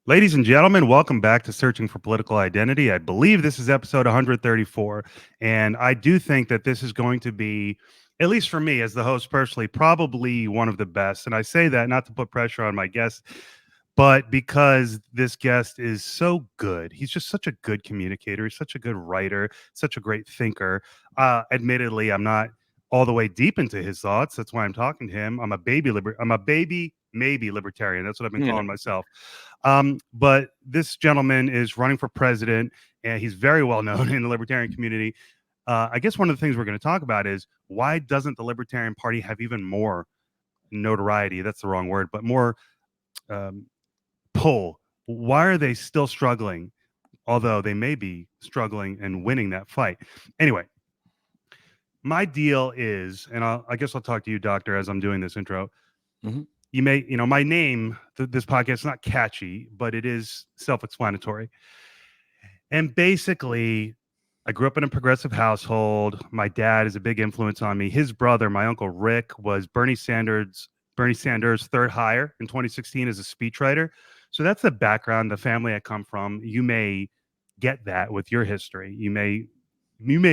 Ladies and gentlemen, welcome back to Searching for Political Identity. I believe this is episode 134, and I do think that this is going to be, at least for me as the host personally, probably one of the best. And I say that not to put pressure on my guest, but because this guest is so good. He's just such a good communicator. He's such a good writer, such a great thinker. Admittedly, I'm not all the way deep into his thoughts. That's why I'm talking to him. I'm a baby maybe libertarian. That's what I've been calling myself. But this gentleman is running for president, and he's very well known in the libertarian community. I guess one of the things we're going to talk about is why doesn't the Libertarian Party have even more notoriety? That's the wrong word, but more pull. Why are they still struggling? Although they may be struggling and winning that fight. Anyway, my deal is, and I guess I'll talk to you, Doctor, as I'm doing this intro. Mm-hmm. You may, my name, this podcast is not catchy, but it is self-explanatory. And basically, I grew up in a progressive household. My dad is a big influence on me. His brother, my uncle Rick, was Bernie Sanders' third hire in 2016 as a speechwriter. So that's the background, the family I come from. You may get that with your history. You may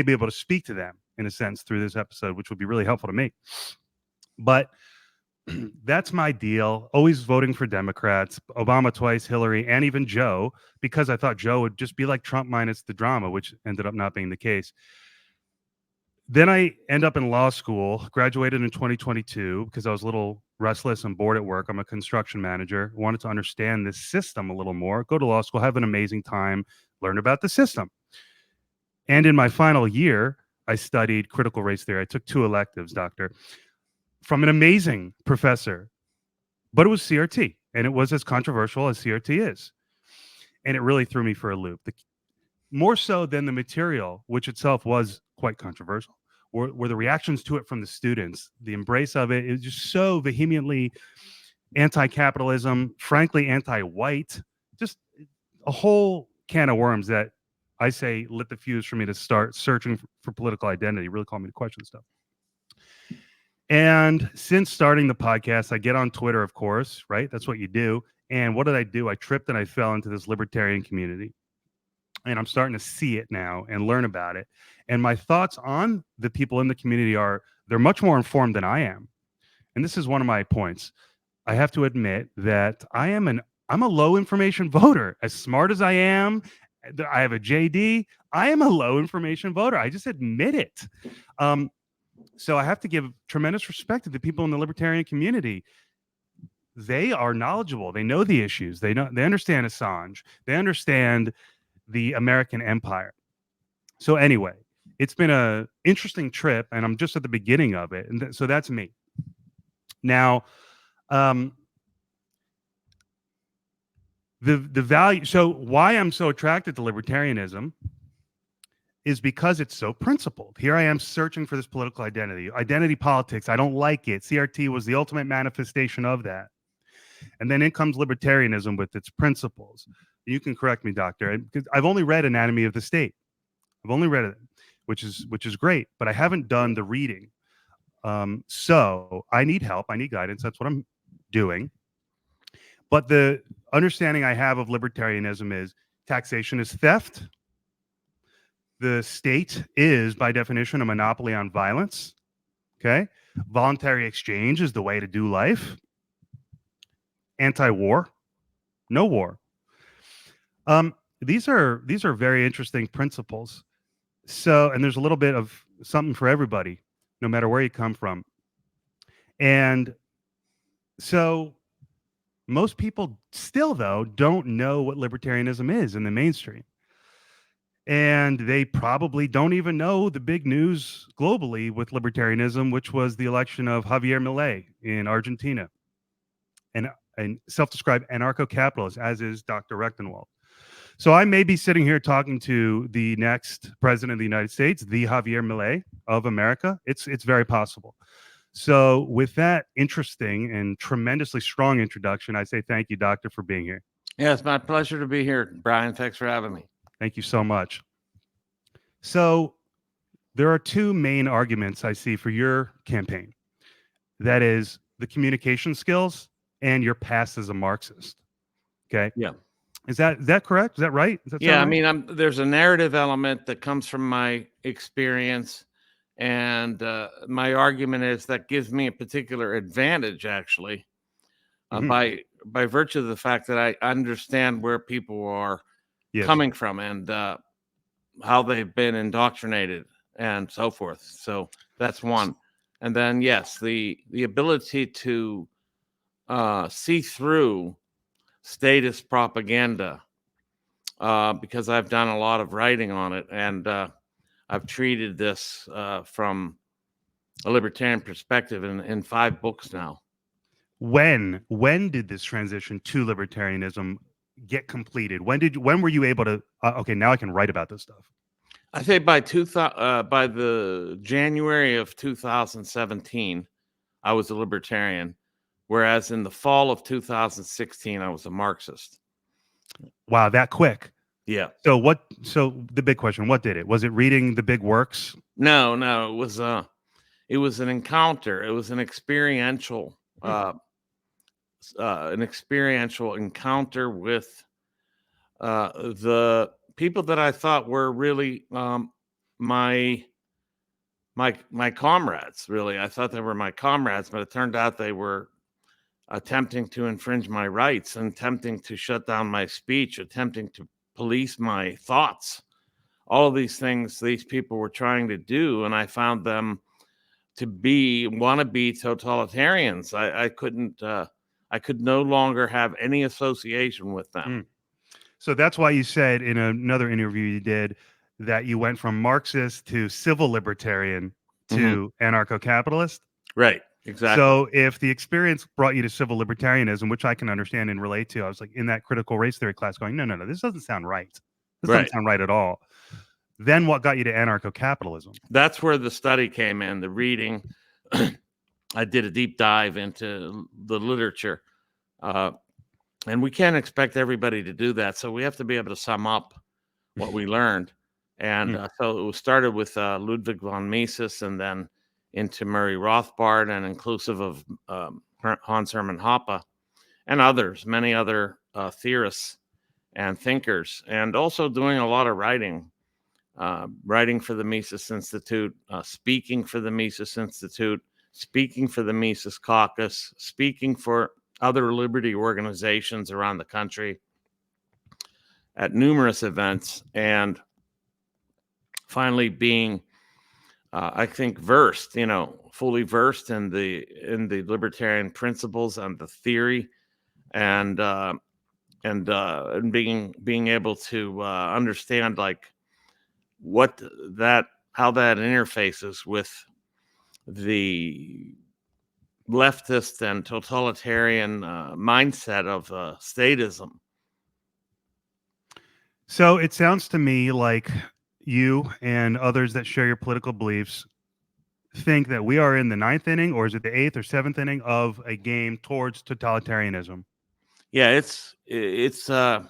be able to speak to them in a sense through this episode, which would be really helpful to me. But that's my deal. Always voting for Democrats, Obama twice, Hillary, and even Joe, because I thought Joe would just be like Trump minus the drama, which ended up not being the case. Then I end up in law school, graduated in 2022 because I was a little restless and bored at work. I'm a construction manager, wanted to understand this system a little more, go to law school, have an amazing time, learn about the system. And in my final year, I studied critical race theory. I took 2 electives, doctor, from an amazing professor, but it was CRT, and it was as controversial as CRT is. And it really threw me for a loop. More so than the material, which itself was quite controversial, were the reactions to it from the students, the embrace of it. It was just so vehemently anti-capitalism, frankly, anti-white, just a whole can of worms that I say lit the fuse for me to start searching for political identity, really called me to question stuff. And since starting the podcast, I get on Twitter, of course, right? That's what you do. And what did I do? I tripped and I fell into this libertarian community. And I'm starting to see it now and learn about it. And my thoughts on the people in the community are they're much more informed than I am. And this is one of my points. I have to admit that I'm a low information voter. As smart as I am, I have a JD. I am a low information voter. I just admit it. So I have to give tremendous respect to the people in the libertarian community. They are knowledgeable. They know the issues. They understand Assange. They understand the American empire. So anyway, it's been an interesting trip, and I'm just at the beginning of it. And so that's me. Now, the value. So why I'm so attracted to libertarianism is because it's so principled. Here I am searching for this political identity politics. I don't like it. CRT was the ultimate manifestation of that. And then in comes libertarianism with its principles. You can correct me, doctor, because I've only read Anatomy of the State. I've only read it, which is great, but I haven't done the reading. So I need help. I need guidance. That's what I'm doing. But the understanding I have of libertarianism is taxation is theft. The state is, by definition, a monopoly on violence. Okay. Voluntary exchange is the way to do life. Anti-war, no war. These are very interesting principles. So, and there's a little bit of something for everybody, no matter where you come from. And so most people still, though, don't know what libertarianism is in the mainstream. And they probably don't even know the big news globally with libertarianism, which was the election of Javier Milei in Argentina, and self-described anarcho-capitalist, as is Dr. Rectenwald. So I may be sitting here talking to the next president of the United States, the Javier Milei of America. It's very possible. So with that interesting and tremendously strong introduction, I say thank you, Doctor, for being here. Yeah, it's my pleasure to be here, Brian. Thanks for having me. Thank you so much. So there are 2 main arguments I see for your campaign. That is the communication skills and your past as a Marxist. Okay. Yeah. Is that correct? Is that right? Does that Yeah, I sound right? mean, there's a narrative element that comes from my experience, and my argument is that gives me a particular advantage, actually, Mhm. by virtue of the fact that I understand where people are Yes. coming from and how they've been indoctrinated and so forth. So that's S- one. And then yes, the ability to see through statist propaganda, because I've done a lot of writing on it, and I've treated this from a libertarian perspective in 5 books now. When did this transition to libertarianism get completed? When were you able to? Okay, now I can write about this stuff. I say by the January of 2017, I was a libertarian, whereas in the fall of 2016, I was a Marxist. Wow, that quick. Yeah. So what? So the big question: what did it? Was it reading the big works? No, no, it was an encounter. It was Hmm. an experiential encounter with the people that I thought were really my my comrades. Really, I thought they were my comrades, but it turned out they were attempting to infringe my rights, attempting to shut down my speech, attempting to police my thoughts. All of these things these people were trying to do, and I found them to be wannabe totalitarians. I could no longer have any association with them. Mm. So that's why you said in another interview you did that you went from Marxist to civil libertarian Mhm. to anarcho-capitalist. Right, exactly. So if the experience brought you to civil libertarianism, which I can understand and relate to, I was like in that critical race theory class going, no, no, no, this doesn't sound right. This doesn't Right. sound right at all. Then what got you to anarcho-capitalism? That's where the study came in, the reading. I did a deep dive into the literature, uh, and we can't expect everybody to do that. So we have to be able to sum up what we learned. And Mm, so it was started with Ludwig von Mises, and then into Murray Rothbard, and inclusive of Hans Hermann Hoppe and others, many other theorists and thinkers, and also doing a lot of writing. Writing for the Mises Institute, speaking for the Mises Institute, speaking for the Mises Caucus, speaking for other liberty organizations around the country at numerous events, and finally being, I think, versed, fully versed in the libertarian principles and the theory, and and being able to understand like what that how that interfaces with the leftist and totalitarian mindset of statism. So it sounds to me like you and others that share your political beliefs think that we are in the ninth inning, or is it the eighth or seventh inning of a game towards totalitarianism? Yeah, it's It's getting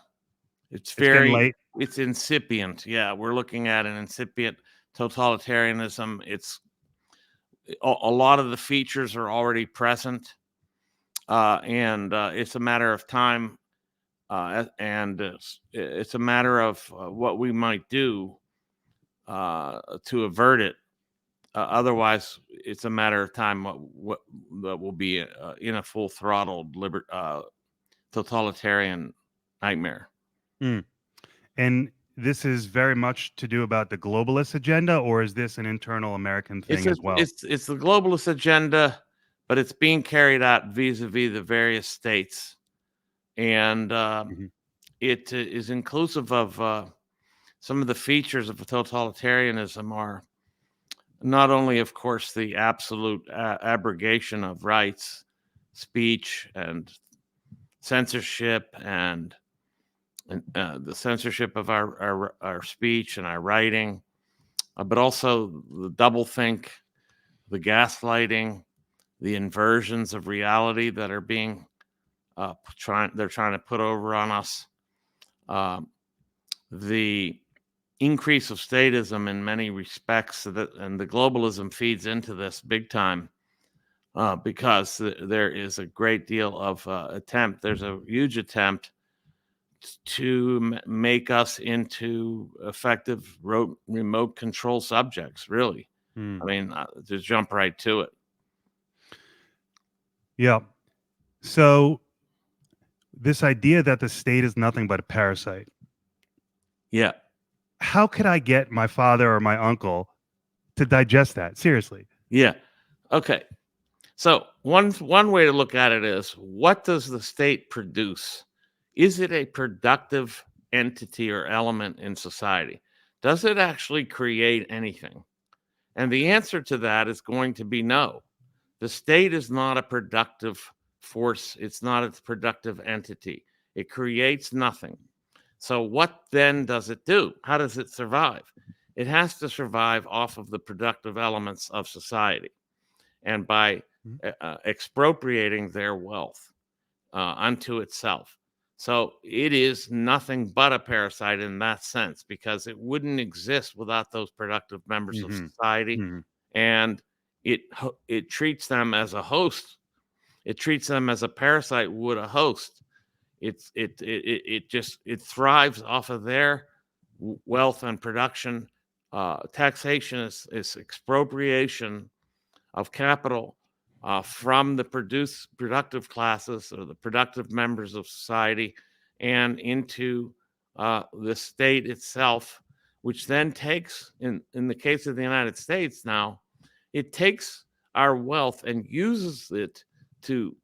very late. it's incipient. Yeah, we're looking at an incipient totalitarianism. It's a lot of the features are already present, and it's a matter of time, and it's a matter of what we might do to avert it. Otherwise, it's a matter of time what that will be in a full throttled totalitarian nightmare. Mm. And this is very much to do about the globalist agenda, or is this an internal American thing as well? It's the globalist agenda, but it's being carried out vis-a-vis the various states, and Mhm. it is inclusive of some of the features of totalitarianism are not only, of course, the absolute abrogation of rights, speech, and censorship, and the censorship of our speech and our writing, but also the doublethink, the gaslighting, the inversions of reality that are being they're trying to put over on us. Um, the increase of statism in many respects, and the globalism feeds into this big time, because there is a great deal of attempt. There's a huge attempt to make us into effective remote control subjects, really. Hmm. I mean, just jump right to it. Yeah. So this idea that the state is nothing but a parasite. Yeah. How could I get my father or my uncle to digest that? Seriously. Yeah. Okay. So one way to look at it is, what does the state produce? Is it a productive entity or element in society? Does it actually create anything? And the answer to that is going to be no. The state is not a productive force. It's not a productive entity. It creates nothing. So what then does it do? How does it survive? It has to survive off of the productive elements of society, and by expropriating their wealth unto itself. So it is nothing but a parasite in that sense, because it wouldn't exist without those productive members of Mhm. society. Mhm. And it treats them as a host. It treats them as a parasite would a host. It thrives off of their wealth and production. Taxation is expropriation of capital from the productive classes or the productive members of society and into the state itself, which then takes, in the case of the United States now, it takes our wealth and uses it to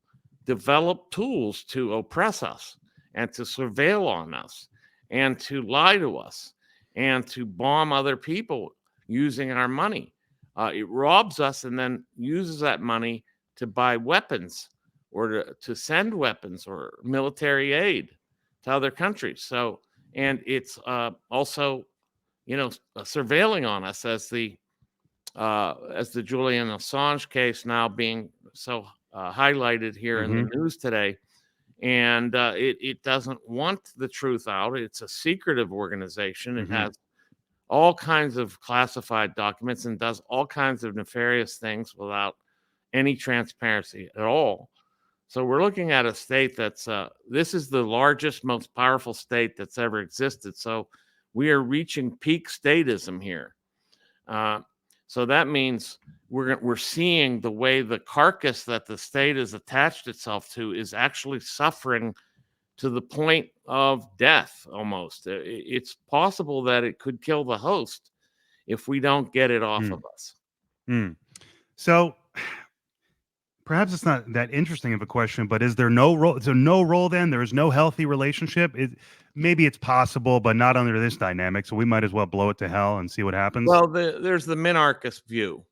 develop tools to oppress us and to surveil on us and to lie to us and to bomb other people using our money. It robs us and then uses that money to buy weapons or to send weapons or military aid to other countries. So, and it's also, surveilling on us, as the Julian Assange case now being so highlighted here in the news today. And it doesn't want the truth out. It's a secretive organization. It has all kinds of classified documents and does all kinds of nefarious things without any transparency at all. So we're looking at a state that's this is the largest, most powerful state that's ever existed. So we are reaching peak statism here. So that means we're seeing the way the carcass that the state has attached itself to is actually suffering to the point of death almost. It's possible that it could kill the host if we don't get it off of us. So perhaps it's not that interesting of a question, but is there no role? So no role then? There is no healthy relationship? Maybe it's possible, but not under this dynamic. So we might as well blow it to hell and see what happens. Well, there's the minarchist view.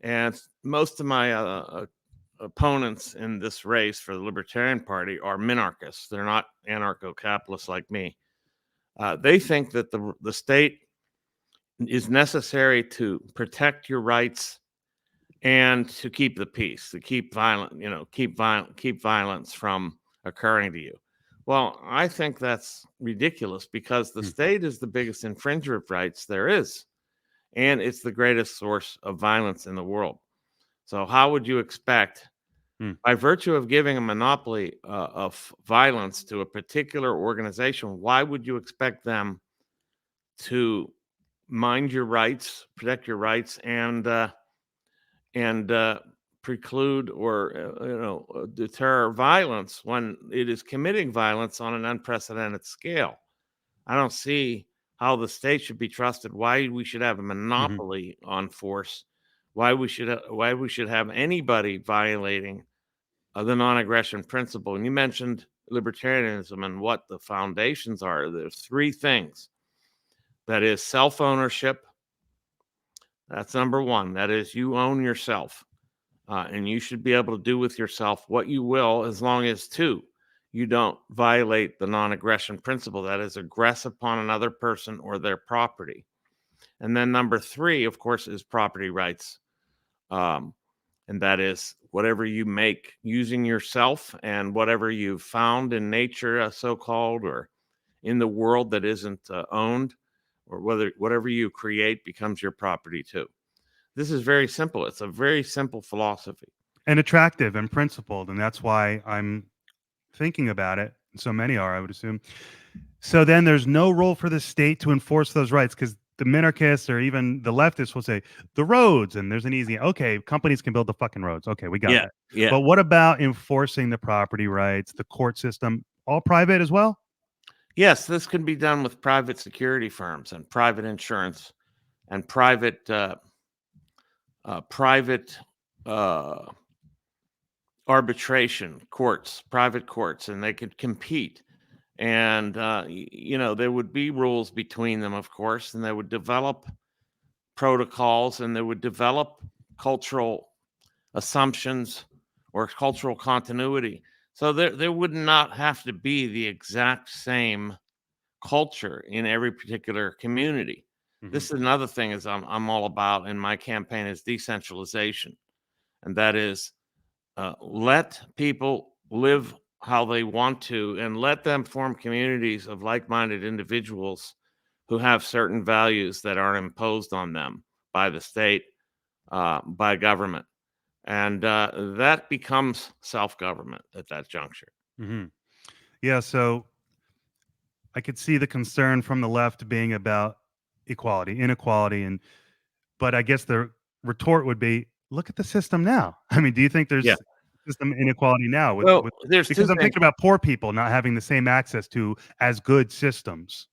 And most of my opponents in this race for the Libertarian Party are minarchists. They're not anarcho-capitalists like me. They think that the state is necessary to protect your rights and to keep the peace, to keep violence from occurring to you. Well, I think that's ridiculous, because the state is the biggest infringer of rights there is, and it's the greatest source of violence in the world. So how would you expect, by virtue of giving a monopoly of violence to a particular organization, why would you expect them to mind your rights, protect your rights, and preclude or deter violence when it is committing violence on an unprecedented scale? I don't see how the state should be trusted, why we should have a monopoly on force, why we should have anybody violating the non-aggression principle. And you mentioned libertarianism and what the foundations are. There's three things. That is self-ownership. That's number one. That is, you own yourself. And you should be able to do with yourself what you will, as long as, two, you don't violate the non-aggression principle. That is, aggress upon another person or their property. And then number three, of course, is property rights. And that is whatever you make using yourself and whatever you've found in nature, so-called, or in the world that isn't owned, or whatever you create becomes your property too. This is very simple. It's a very simple philosophy. And attractive and principled. And that's why I'm thinking about it. So many are, I would assume. So then there's no role for the state to enforce those rights, because the minarchists or even the leftists will say the roads, and there's an easy, okay, companies can build the fucking roads. Okay, we got Yeah, that. yeah. But what about enforcing the property rights, the court system, all private as well? Yes, this can be done with private security firms and private insurance and private uh, arbitration courts, private courts, and they could compete. And there would be rules between them, of course, and they would develop protocols, and they would develop cultural assumptions or cultural continuity. So there would not have to be the exact same culture in every particular community. Mhm. This is another thing is I'm all about in my campaign is decentralization, and that is let people live how they want to, and let them form communities of like-minded individuals who have certain values that are imposed on them by the state, by government, and that becomes self-government at that juncture. Mhm. Yeah, so I could see the concern from the left being about equality, inequality, and but I guess the retort would be, look at the system now. I mean, do you think Yeah. there's system inequality now Well, with there's two because I'm things. thinking about poor people not having the same access to as good systems.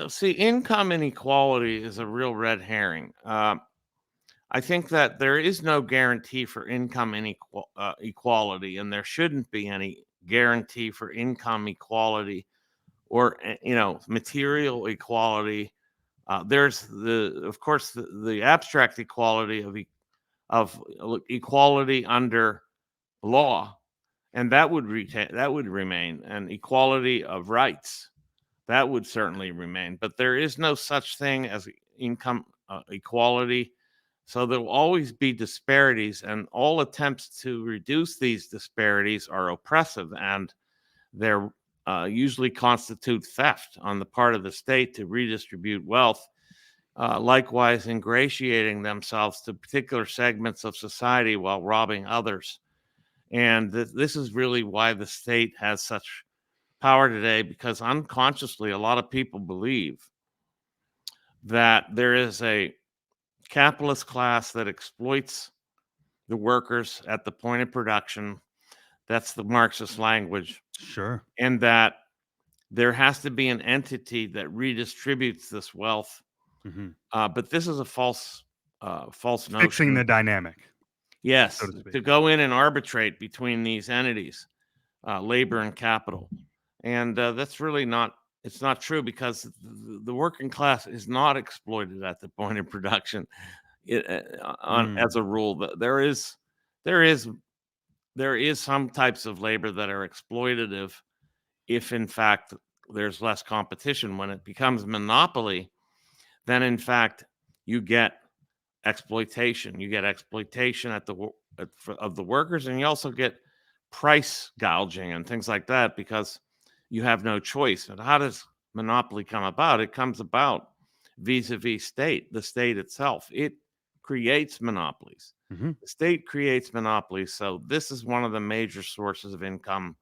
See, income inequality is a real red herring. I think that there is no guarantee for income equality, and there shouldn't be any guarantee for income equality or material equality. There's of course, the abstract equality of equality under law, and that would remain, and equality of rights that would certainly remain. But there is no such thing as income equality. So there will always be disparities, and all attempts to reduce these disparities are oppressive, and they're usually constitute theft on the part of the state to redistribute wealth, likewise ingratiating themselves to particular segments of society while robbing others. And this is really why the state has such power today, because unconsciously a lot of people believe that there is a capitalist class that exploits the workers at the point of production. That's the Marxist language. Sure. And that there has to be an entity that redistributes this wealth. Mhm. But this is a false Fixing notion. the dynamic, so Yes, to speak. to go in and arbitrate between these entities, labor and capital. And that's really not, it's not true, because the working class is not exploited at the point of production. As Mm. a rule, there is there is some types of labor that are exploitative if in fact there's less competition. When it becomes monopoly, then in fact you get exploitation. You get exploitation of the workers, and you also get price gouging and things like that, because you have no choice. And how does monopoly come about? It comes about vis-a-vis the state itself. It creates monopolies. Mhm. The state creates monopolies. So this is one of the major sources of income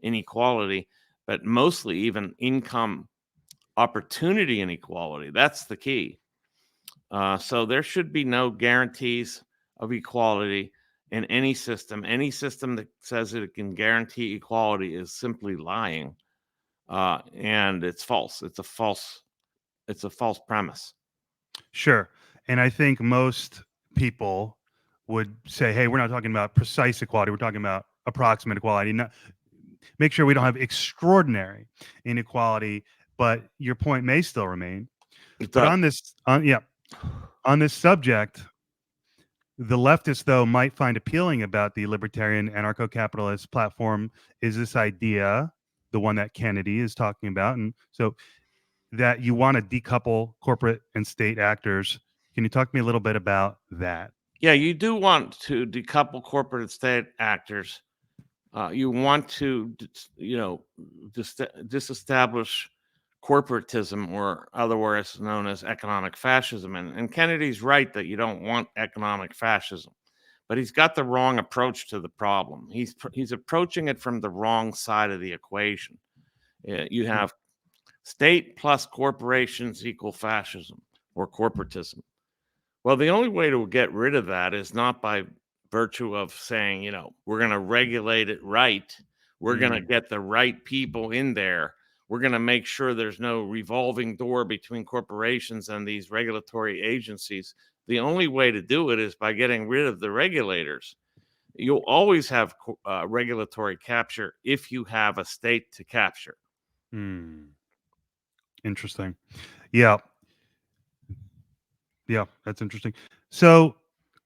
inequality, but mostly even income opportunity inequality. That's the key. So there should be no guarantees of equality in any system. Any system that says that it can guarantee equality is simply lying, and it's false. It's a false premise. Sure. And I think most people would say, hey, we're not talking about precise equality. We're talking about approximate equality. Not, make sure we don't have extraordinary inequality, but your point may still remain. It But does. on this subject, the leftists, though, might find appealing about the libertarian anarcho-capitalist platform is this idea, the one that Kennedy is talking about. And so that you want to decouple corporate and state actors. Can you talk to me a little bit about that? Yeah, you do want to decouple corporate and state actors. You want to, disestablish corporatism, or otherwise known as economic fascism. And Kennedy's right that you don't want economic fascism. but he's got the wrong approach to the problem. He's approaching it from the wrong side of the equation. You have state plus corporations equal fascism or corporatism. Well, the only way to get rid of that is not by virtue of saying, we're going to regulate it right. We're going to get the right people in there. We're going to make sure there's no revolving door between corporations and these regulatory agencies. The only way to do it is by getting rid of the regulators. You'll always have regulatory capture if you have a state to capture. Interesting. Yeah. Yeah, that's interesting. So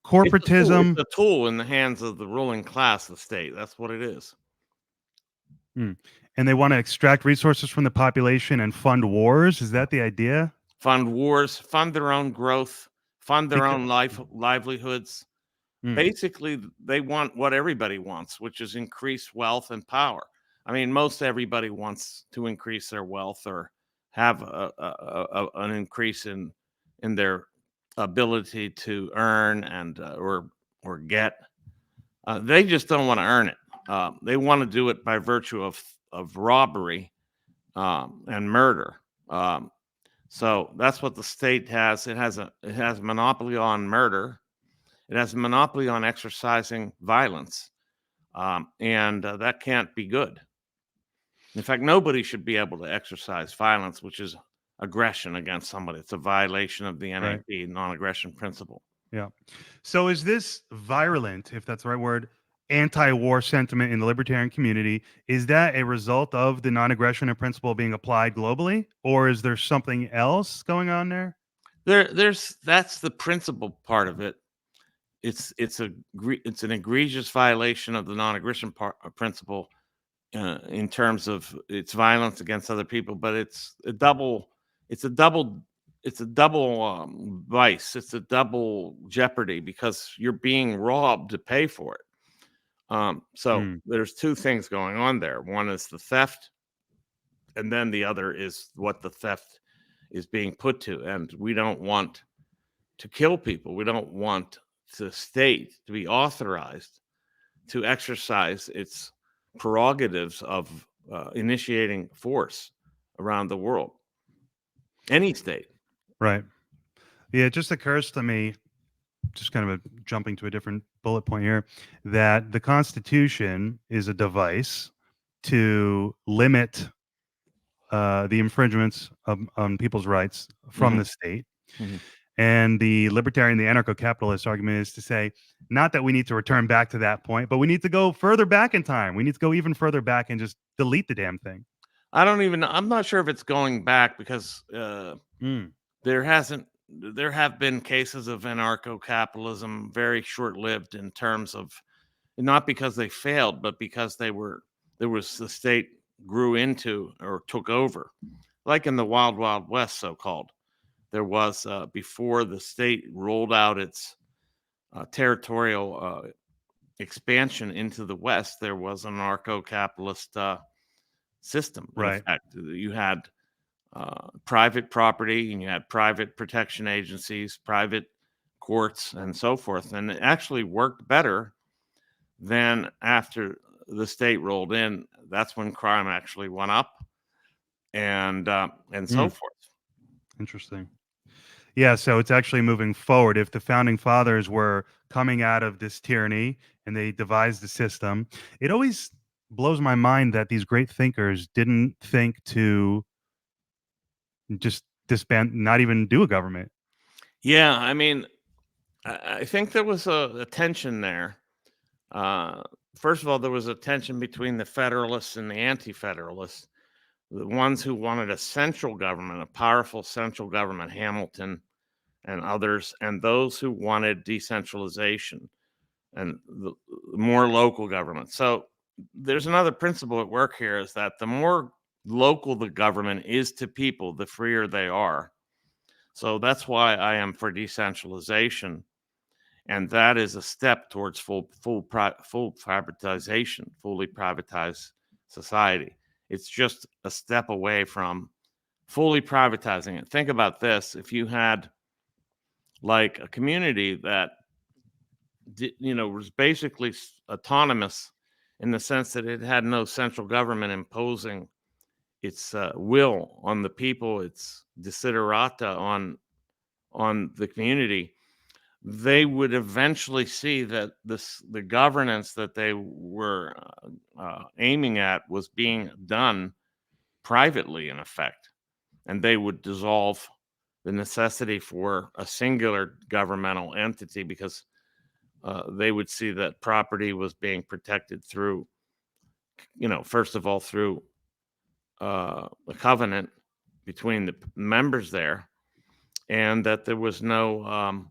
corporatism, it's a tool in the hands of the ruling class, the state. That's what it is. and they want to extract resources from the population and fund wars. Is that the idea? Fund wars, fund their own growth, fund their own livelihoods. Basically, they want what everybody wants, which is increased wealth and power. I mean, most everybody wants to increase their wealth or have an increase in their ability to earn and or get. They just don't want to earn it. They want to do it by virtue of robbery and murder. So that's what the state has. It has a monopoly on murder. It has a monopoly on exercising violence, and that can't be good. In fact, nobody should be able to exercise violence, which is aggression against somebody. It's a violation of the NAP, non-aggression principle. Yeah. So is this virulent, if that's the right word, anti-war sentiment in the libertarian community? Is that a result of the non-aggression principle being applied globally, or is there something else going on there? That's the principal part of it. It's an egregious violation of the non-aggression principle in terms of its violence against other people, but it's a double vice. It's a double jeopardy because you're being robbed to pay for it. So there's two things going on there. One is the theft, and then the other is what the theft is being put to. And we don't want to kill people. We don't want the state to be authorized to exercise its prerogatives of initiating force around the world. Any state. Right. Yeah, it just occurs to me, just kind of jumping to a different bullet point here, that the Constitution is a device to limit the infringements on people's rights from the state. And the libertarian, the anarcho-capitalist argument is to say, not that we need to return back to that point, but we need to go further back in time. We need to go even further back and just delete the damn thing. I'm not sure if it's going back because there have been cases of anarcho-capitalism, very short-lived in terms of, not because they failed, but because the state grew into or took over, like in the Wild Wild West, so-called. There was, before the state rolled out its territorial expansion into the West, there was an anarcho-capitalist system. Right. In fact, you had private property and you had private protection agencies, private courts, and so forth. And it actually worked better than after the state rolled in. That's when crime actually went up and so forth. Interesting. Yeah, so it's actually moving forward. If the founding fathers were coming out of this tyranny and they devised the system, it always blows my mind that these great thinkers didn't think to just disband, not even do a government. Yeah, I mean, I think there was a tension there. First of all, there was a tension between the Federalists and the Anti-Federalists. The ones who wanted a central government, a powerful central government, Hamilton and others, and those who wanted decentralization and the more local government. So there's another principle at work here, is that the more local the government is to people, the freer they are. So that's why I am for decentralization. And that is a step towards full privatization, fully privatized society. It's just a step away from fully privatizing it. Think about this. If you had like a community that was basically autonomous in the sense that it had no central government imposing its will on the people, its desiderata on the community, they would eventually see that the governance that they were aiming at was being done privately, in effect, and they would dissolve the necessity for a singular governmental entity because they would see that property was being protected through, first of all, through a covenant between the members there, and that there was no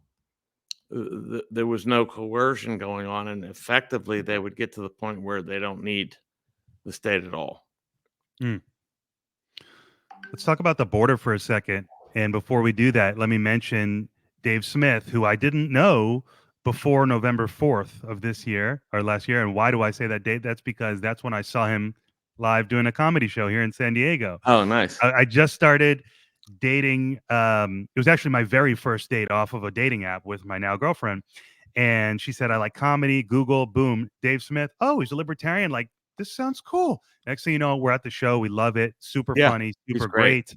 coercion going on, and effectively they would get to the point where they don't need the state at all. Let's talk about the border for a second. And before we do that, let me mention Dave Smith, who I didn't know before November 4th of this year or last year. And why do I say that date? That's because that's when I saw him live doing a comedy show here in San Diego. Oh, nice. I just started dating. It was actually my very first date off of a dating app with my now girlfriend. And she said, I like comedy. Google, boom, Dave Smith. Oh, he's a libertarian. Like, this sounds cool. Next thing you know, we're at the show. We love it. Super Yeah, funny, he's super great. great.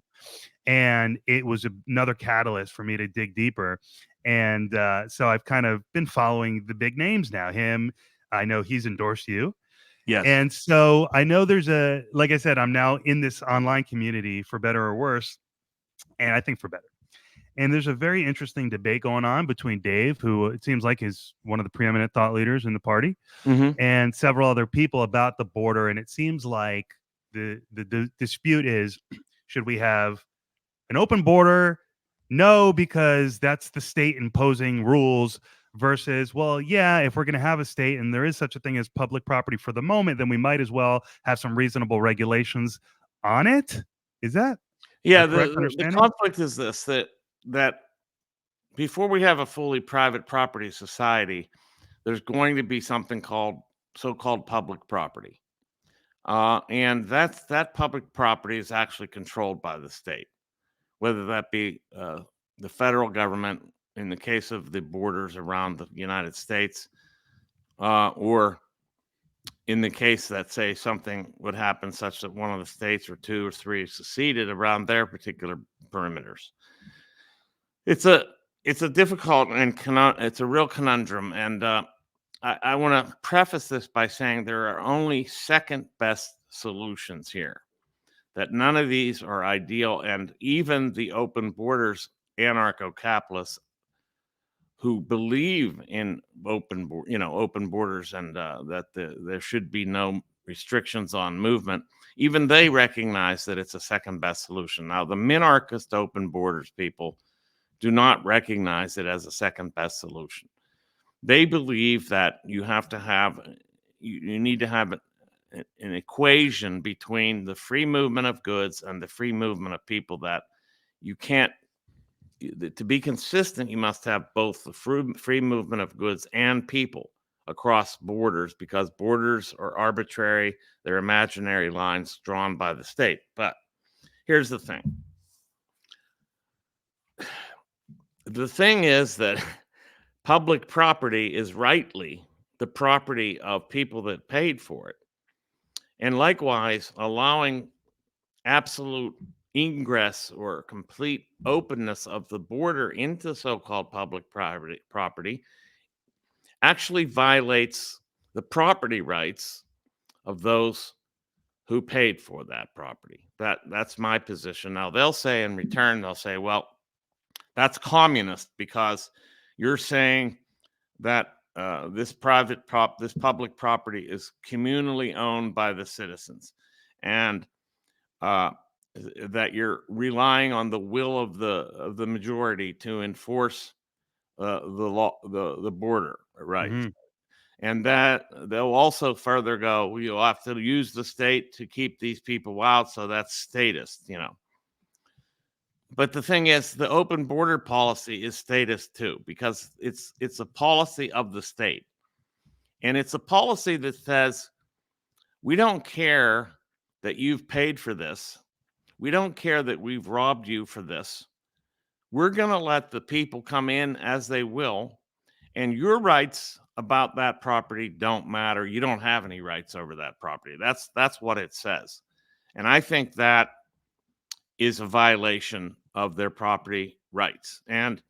And it was another catalyst for me to dig deeper. And so I've kind of been following the big names now. Him, I know he's endorsed you. Yes. And so I know like I said, I'm now in this online community for better or worse. And I think for better. And there's a very interesting debate going on between Dave, who it seems like is one of the preeminent thought leaders in the party, and several other people about the border. And it seems like the dispute is, should we have an open border? No, because that's the state imposing rules, versus, well, yeah, if we're going to have a state and there is such a thing as public property for the moment, then we might as well have some reasonable regulations on it. Is that Yeah, a correct the understanding? conflict is this, that before we have a fully private property society, there's going to be something called so-called public property. And that public property is actually controlled by the state, whether that be the federal government in the case of the borders around the United States, or in the case that, say, something would happen such that one of the states or two or three seceded around their particular perimeters. It's a difficult and it's a real conundrum, and I want to preface this by saying there are only second best solutions here. That none of these are ideal, and even the open borders anarcho-capitalists who believe in open borders and that there should be no restrictions on movement, even they recognize that it's a second best solution. Now, the minarchist open borders people do not recognize it as a second best solution. They believe that you need to have an equation between the free movement of goods and the free movement of people, that you can't, to be consistent, you must have both the free movement of goods and people across borders, because borders are arbitrary. They're imaginary lines drawn by the state. But here's the thing. The thing is that public property is rightly the property of people that paid for it. And likewise, allowing absolute ingress or complete openness of the border into so-called public property actually violates the property rights of those who paid for that property. That's my position. Now, they'll say in return, well, that's communist, because you're saying that this public property is communally owned by the citizens, and that you're relying on the will of the majority to enforce the law, the border rights. And that they'll also further go, you'll have to use the state to keep these people out, so that's statist, But the thing is, the open border policy is statist too, because it's a policy of the state. And it's a policy that says, we don't care that you've paid for this. We don't care that we've robbed you for this. We're going to let the people come in as they will, and your rights about that property don't matter. You don't have any rights over that property. That's what it says. And I think that is a violation of their property rights. And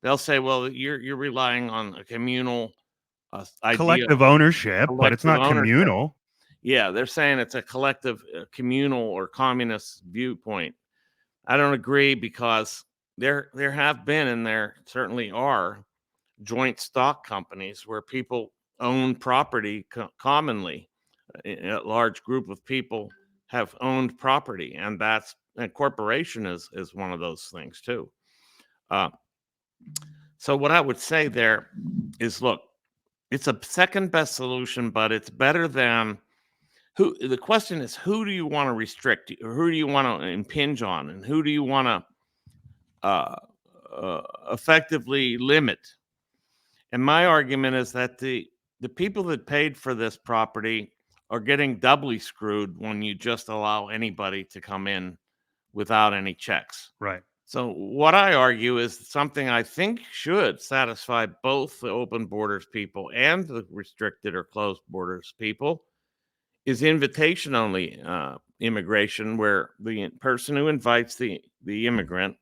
they'll say, well, you're relying on a communal idea, Collective ownership, but it's collective not ownership. communal. Yeah, they're saying it's a collective, communal or communist viewpoint. I don't agree, because there have been, and there certainly are, joint stock companies where people own property commonly. A large group of people have owned property, and a corporation is one of those things too. So what I would say there is, look, it's a second best solution, but it's better than who. The question is, who do you want to restrict, or who do you want to impinge on, and who do you want to effectively limit? And my argument is that the people that paid for this property are getting doubly screwed when you just allow anybody to come in without any checks. Right. So what I argue is something I think should satisfy both the open borders people and the restricted or closed borders people is invitation only immigration, where the person who invites the immigrant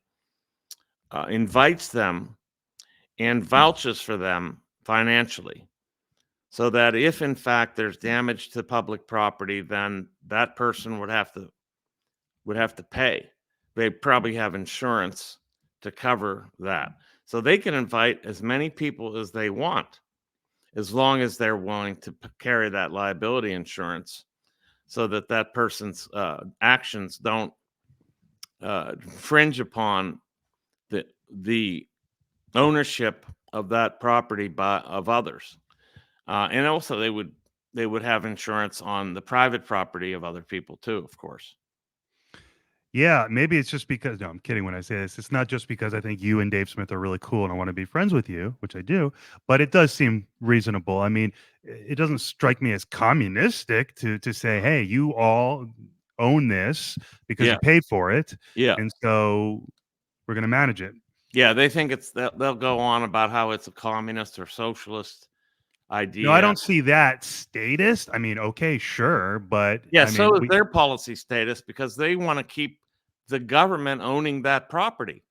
invites them and vouches for them financially, so that if in fact there's damage to public property, then that person would have to pay. They probably have insurance to cover that. So they can invite as many people as they want, as long as they're willing to carry that liability insurance, so that that person's actions don't infringe upon the ownership of that property of others. And also they would have insurance on the private property of other people too, of course. Yeah, maybe it's just because no, I'm kidding when I say this. It's not just because I think you and Dave Smith are really cool and I want to be friends with you, which I do, but it does seem reasonable. I mean, it doesn't strike me as communistic to say, "Hey, you all own this because Yeah. you paid for it, Yeah. and so we're going to manage it." Yeah, they think they'll go on about how it's a communist or socialist No, I idea. don't see that statist. I mean, okay, sure, but Yeah, I mean, so is their policy status, because they want to keep the government owning that property.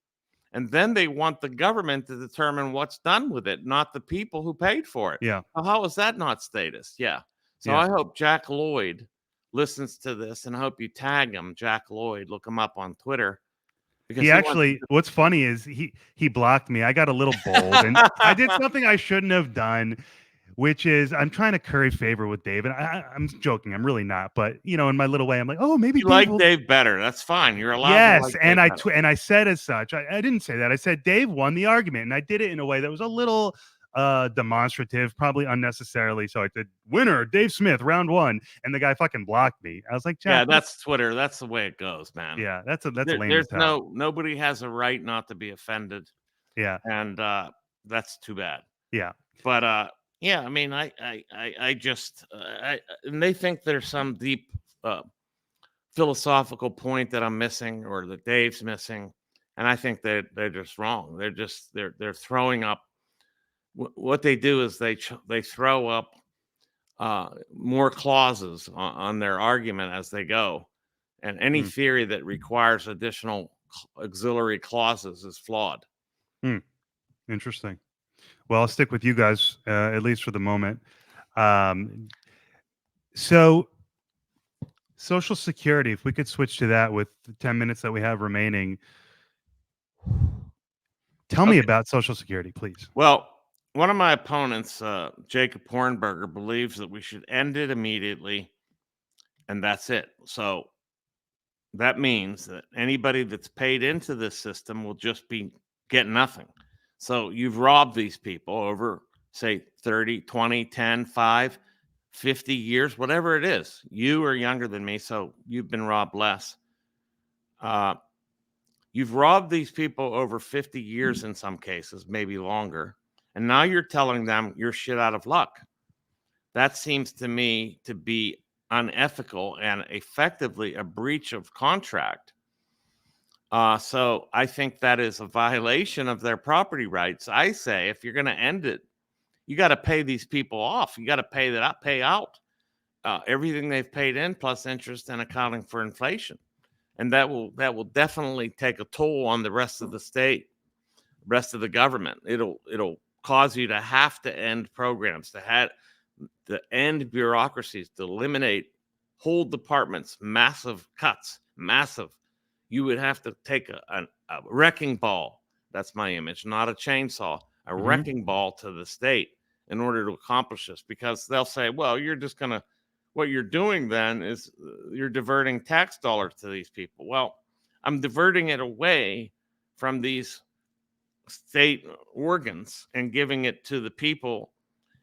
And then they want the government to determine what's done with it, not the people who paid for it. yeah, Well, how is that not statist? Yeah. So yeah. I hope Jack Lloyd listens to this, and I hope you tag him, Jack Lloyd. Look him up on Twitter, because He he wants actually what's funny is he blocked me. I got a little bold and I did to. something I shouldn't have done, which is I'm trying to curry favor with Dave. And I'm joking. I'm really not. But you know, in my little way, I'm like, oh, maybe You Dave like will. Dave better. That's fine. You're allowed to Yes, like and Dave better. and I said as such. I didn't say that. I said Dave won the argument, and I did it in a way that was a little demonstrative, probably unnecessarily. So I said, winner, Dave Smith, round one, and the guy fucking blocked me. I was like, Yeah, Jack, that's Twitter. That's the way it goes, man. yeah, that's lame as There's hell. nobody has a right not to be offended, Yeah, and that's too bad. yeah. But yeah, I mean, I just and they think there's some deep philosophical point that I'm missing, or that Dave's missing, and I think that they're just wrong. They're throwing up. What they do is they throw up more clauses on their argument as they go, and any Hmm. theory that requires additional auxiliary clauses is flawed. Interesting. Well, I'll stick with you guys at least for the moment. Um, so, Social Security. If we could switch to that with the 10 minutes that we have remaining, tell me Okay. about Social Security, please. Well, one of my opponents, Jacob Hornberger, believes that we should end it immediately, and that's it. So that means that anybody that's paid into this system will just get nothing. So you've robbed these people over, say, 30, 20, 10, 5, 50 years, whatever it is. You are younger than me, so you've been robbed less. You've robbed these people over 50 years in some cases, maybe longer. And now you're telling them you're shit out of luck. That seems to me to be unethical and effectively a breach of contract. So I think that is a violation of their property rights. I say, if you're going to end it you got to pay these people off. You got to pay out everything they've paid in plus interest and accounting for inflation, and that will definitely take a toll on the rest of the state, rest of the government. It'll cause you to have to end programs, to end bureaucracies, to eliminate whole departments, massive cuts, massive. You would have to take a wrecking ball. That's my image, not a chainsaw, a wrecking ball to the state in order to accomplish this, because they'll say, well, what you're doing then is you're diverting tax dollars to these people. Well, I'm diverting it away from these state organs and giving it to the people,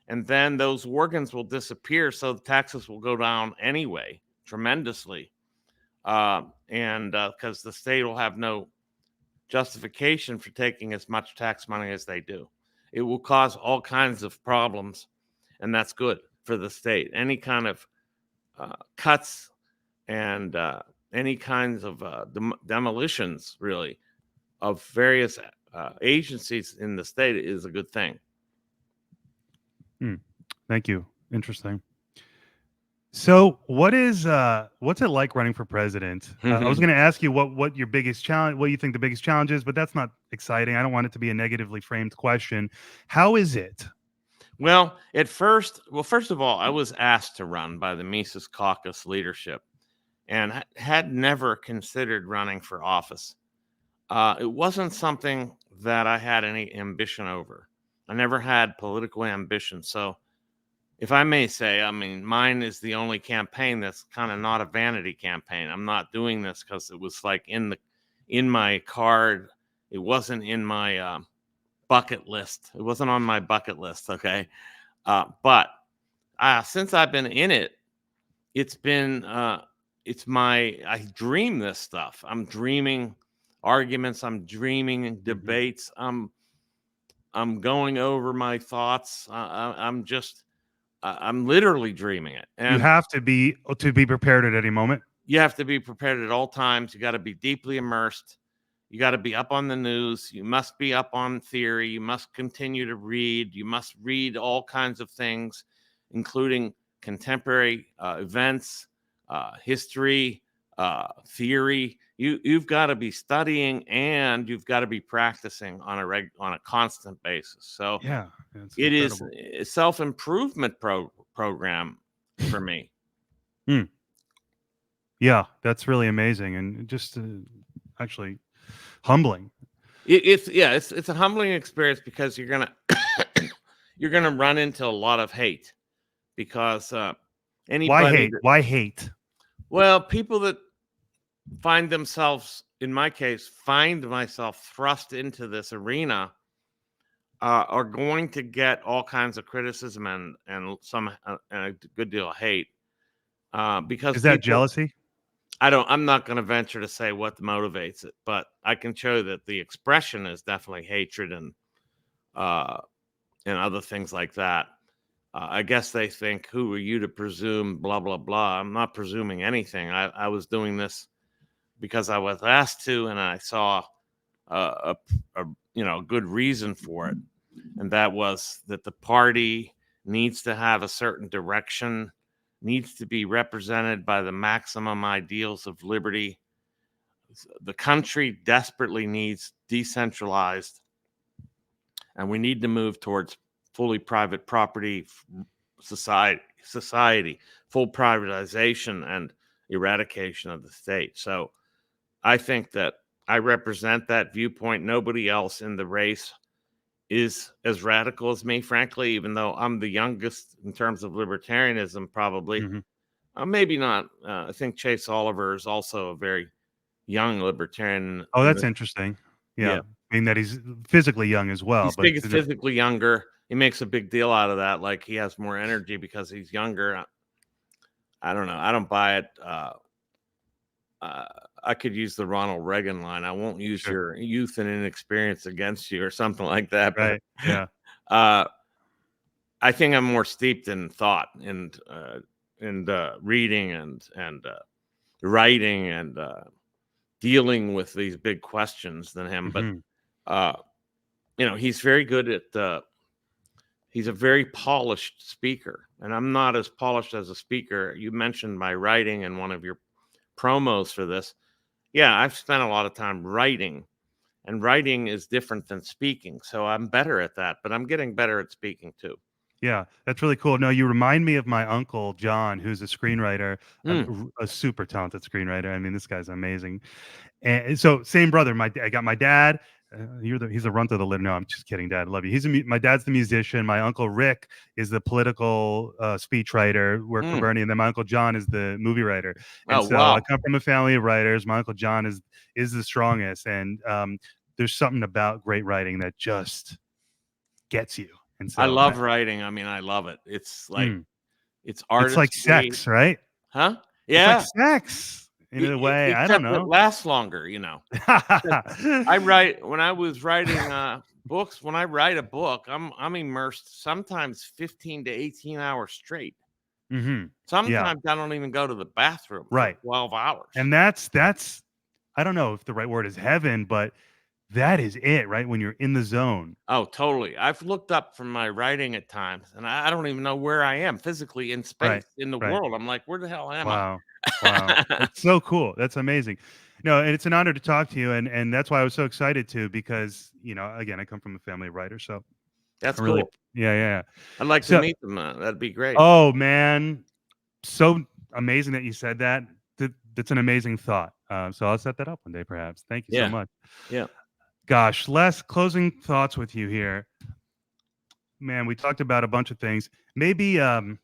and then those organs will disappear, so the taxes will go down anyway tremendously, and because the state will have no justification for taking as much tax money as they do. It will cause all kinds of problems, and that's good for the state. Any kind of cuts and any kinds of demolitions, really, of various agencies in the state is a good thing. Thank you. Interesting. So, what's it like running for president? I was going to ask you what your biggest challenge, what you think the biggest challenge is, but that's not exciting. I don't want it to be a negatively framed question. How is it? Well, first of all, I was asked to run by the Mises Caucus leadership, and had never considered running for office. It wasn't something that I had any ambition over. I never had political ambition. So, if I may say, I mean, mine is the only campaign that's kind of not a vanity campaign. I'm not doing this because it was like in my card. It wasn't in my bucket list. It wasn't on my bucket list. Okay. But since I've been in it, it's been, I dream this stuff. I'm dreaming arguments. I'm dreaming debates. I'm going over my thoughts. I'm literally dreaming it. And you have to be prepared at any moment. You have to be prepared at all times. You got to be deeply immersed. You got to be up on the news. You must be up on theory. You must continue to read. You must read all kinds of things, including contemporary events, history, theory. You've got to be studying, and you've got to be practicing on a constant basis. So yeah, it is a self-improvement program for me. Yeah, that's really amazing, and just actually humbling. It's a humbling experience, because you're gonna run into a lot of hate, because anybody. Why hate? Well, people that find themselves, in my case, find myself thrust into this arena are going to get all kinds of criticism and a good deal of hate. Because is that jealousy? I'm not going to venture to say what motivates it, but I can show you that the expression is definitely hatred and other things like that. I guess they think, who are you to presume, blah, blah, blah. I'm not presuming anything. I was doing this because I was asked to, and I saw a good reason for it. And that was that the party needs to have a certain direction, needs to be represented by the maximum ideals of liberty. The country desperately needs decentralized, and we need to move towards fully private property society, full privatization and eradication of the state. So I think that I represent that viewpoint. Nobody else in the race is as radical as me, frankly, even though I'm the youngest in terms of libertarianism, probably. Maybe not. I think Chase Oliver is also a very young libertarian. Oh, that's interesting. Yeah. I mean that he's physically young as well. He's physically younger. He makes a big deal out of that, like he has more energy because he's younger. I don't know. I don't buy it. I could use the Ronald Reagan line. I won't use your youth and inexperience against you, or something like that. Right. Yeah. I think I'm more steeped in thought and reading and writing and dealing with these big questions than him. But he's very good at he's a very polished speaker, and I'm not as polished as a speaker. You mentioned my writing in one of your promos for this. Yeah, I've spent a lot of time writing, and writing is different than speaking. So I'm better at that, but I'm getting better at speaking too. Yeah, that's really cool. No, you remind me of my uncle John, who's a screenwriter, a super talented screenwriter. I mean, this guy's amazing. And so, same brother. I got my dad. He's a runt of the litter. No, I'm just kidding, Dad. I love you. My dad's the musician. My uncle Rick is the political speechwriter, worked for Bernie, and then my uncle John is the movie writer. And Oh, so wow. I come from a family of writers. My uncle John is the strongest, and there's something about great writing that just gets you. And I so love writing. I mean, I love it. It's like it's it's like artistry, sex, right? huh? It's like Yeah, sex in a way. I don't except it know. lasts longer. I write when I was writing books. When I write a book, I'm immersed sometimes 15 to 18 hours straight. Yeah, Sometimes I don't even go to the bathroom for right. 12 hours. And that's I don't know if the right word is heaven, but that is it, right? When you're in the zone. Oh, totally. I've looked up from my writing at times, and I don't even know where I am physically in Right. space, in the Right. world. I'm like, where the hell am I? Wow. Wow. That's so cool. That's amazing. No, and it's an honor to talk to you. And that's why I was so excited too, because, again, I come from a family of writers. So That's I really, cool. yeah. I'd like to So, meet them. That'd be great. oh man, so amazing that you said that. That's an amazing thought. So I'll set that up one day, perhaps. Thank you so Yeah. much. Yeah. Gosh, Les, closing thoughts with you here. Man, we talked about a bunch of things. Maybe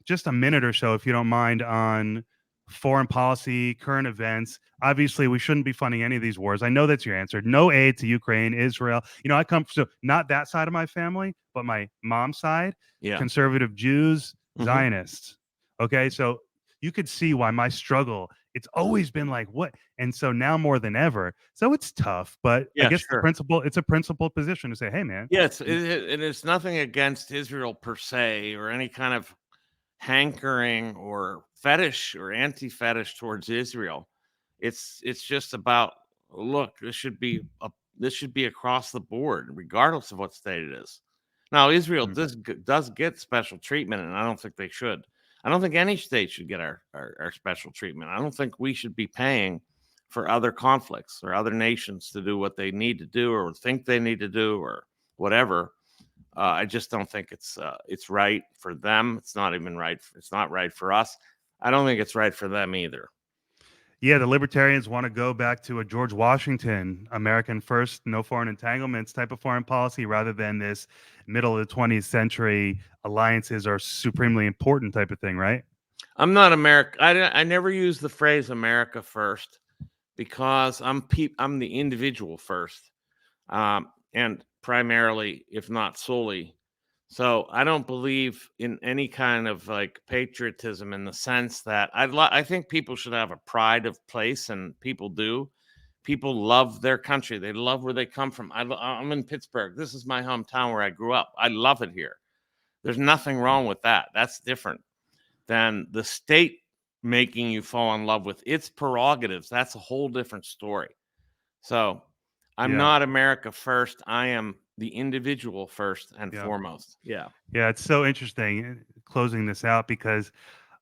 just a minute or so, if you don't mind, on foreign policy, current events. Obviously, we shouldn't be funding any of these wars. I know that's your answer. No aid to Ukraine, Israel. I come from not that side of my family, but my mom's side, Yeah. conservative Jews, Mhm. Zionists. Okay, so you could see why my struggle. It's always been like what, and so now more than ever. So it's tough, but I Yeah, guess sure. it's a principled position to say, hey, man. Yes, it is nothing against Israel per se or any kind of hankering or fetish or anti-fetish towards Israel. It's just about, look, this should be across the board, regardless of what state it is. Now, Israel does get special treatment, and I don't think they should. I don't think any state should get our special treatment. I don't think we should be paying for other conflicts or other nations to do what they need to do or think they need to do or whatever. I just don't think it's right for them. It's not even right. It's not right for us. I don't think it's right for them either. Yeah, the libertarians want to go back to a George Washington, American first, no foreign entanglements type of foreign policy rather than this middle of the 20th century alliances are supremely important type of thing, right? I'm not America. I never use the phrase America first because I'm the individual first, and primarily, if not solely. So I don't believe in any kind of like patriotism in the sense that I think people should have a pride of place, and people do. People love their country. They love where they come from. I'm in Pittsburgh. This is my hometown where I grew up. I love it here. There's nothing wrong with that. That's different than the state making you fall in love with its prerogatives. That's a whole different story. So I'm Yeah. not America first. I am the individual first and Yeah. foremost. Yeah. Yeah, it's so interesting closing this out because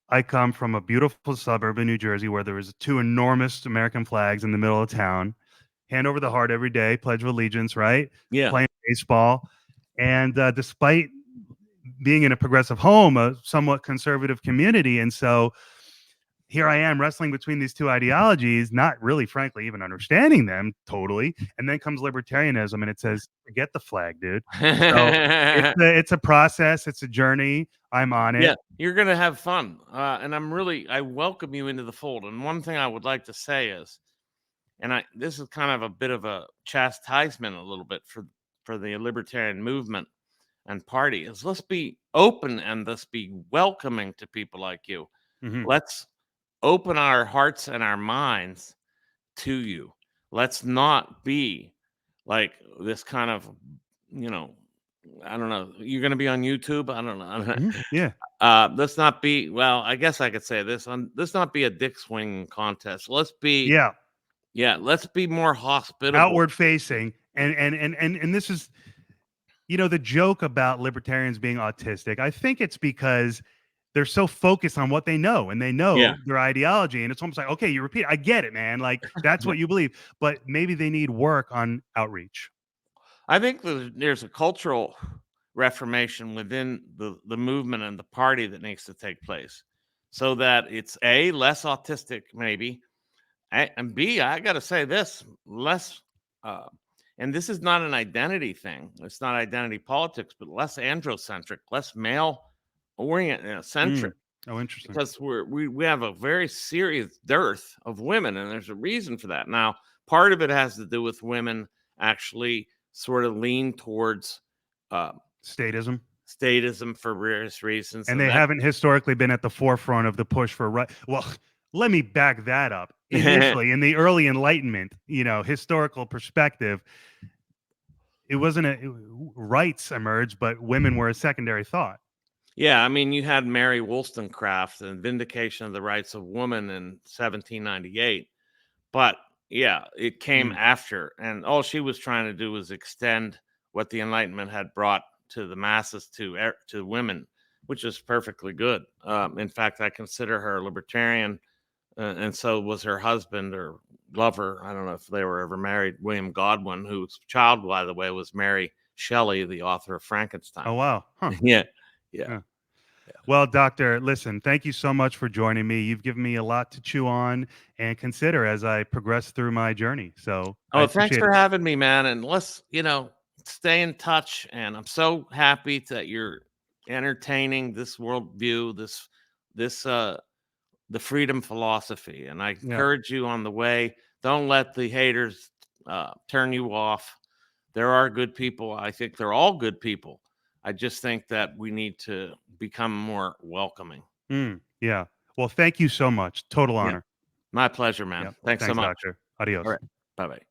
I come from a beautiful suburb in New Jersey where there was two enormous American flags in the middle of town. Hand over the heart every day, Pledge of Allegiance, right? Yeah. Playing baseball. And despite being in a progressive home, a somewhat conservative community. And so here I am wrestling between these two ideologies, not really, frankly, even understanding them totally. And then comes libertarianism and it says, forget the flag, dude. So it's a process, it's a journey. I'm on it. Yeah, you're gonna have fun. And I welcome you into the fold. And one thing I would like to say is, this is kind of a bit of a chastisement a little bit for the libertarian movement and party, is let's be open and let's be welcoming to people like you. Mhm. Let's open our hearts and our minds to you. Let's not be like this kind of, I don't know. You're going to be on YouTube. I don't know. Yeah. Let's not be. Well, I guess I could say this. Let's not be a dick swinging contest. Let's be. Yeah. Yeah. Let's be more hospitable. Outward facing. And this is the joke about libertarians being autistic, I think it's because they're so focused on what they know, and they Yeah. know their ideology, and it's almost like, okay, you repeat, I get it, man. Like, that's what you believe, but maybe they need work on outreach. I think there's a cultural reformation within the movement and the party that needs to take place, so that it's A, less autistic, maybe, and B, I got to say this, less, uh, and this is not an identity thing. It's not identity politics, but less androcentric, less male centric, Oh, interesting. because we have a very serious dearth of women, and there's a reason for that. Now, part of it has to do with women actually sort of lean towards uh, Statism. statism for various reasons, And and they that haven't historically been at the forefront of the push for right. Well, let me back that up. Initially, in the early Enlightenment, historical perspective, it wasn't rights emerged, but women were a secondary thought. yeah, I mean, you had Mary Wollstonecraft and Vindication of the Rights of Woman in 1798, but yeah, it came Mm. after, and all she was trying to do was extend what the Enlightenment had brought to the masses, to women, which is perfectly good. In fact, I consider her a libertarian, and so was her husband or lover. I don't know if they were ever married, William Godwin, whose child, by the way, was Mary Shelley, the author of Frankenstein. Oh, wow. Huh. Yeah, yeah. Yeah. Well, doctor, listen, thank you so much for joining me. You've given me a lot to chew on and consider as I progress through my journey. So I Oh, thanks appreciate for it. having me, man. And let's, stay in touch. And I'm so happy that you're entertaining this worldview, this the freedom philosophy. And I Yeah. encourage you on the way. Don't let the haters turn you off. There are good people. I think they're all good people. I just think that we need to become more welcoming. Yeah. Well, thank you so much. Total Yeah. honor. My pleasure, man. Yeah. Thanks so Thanks, much. doctor. All Adios. right. Bye bye.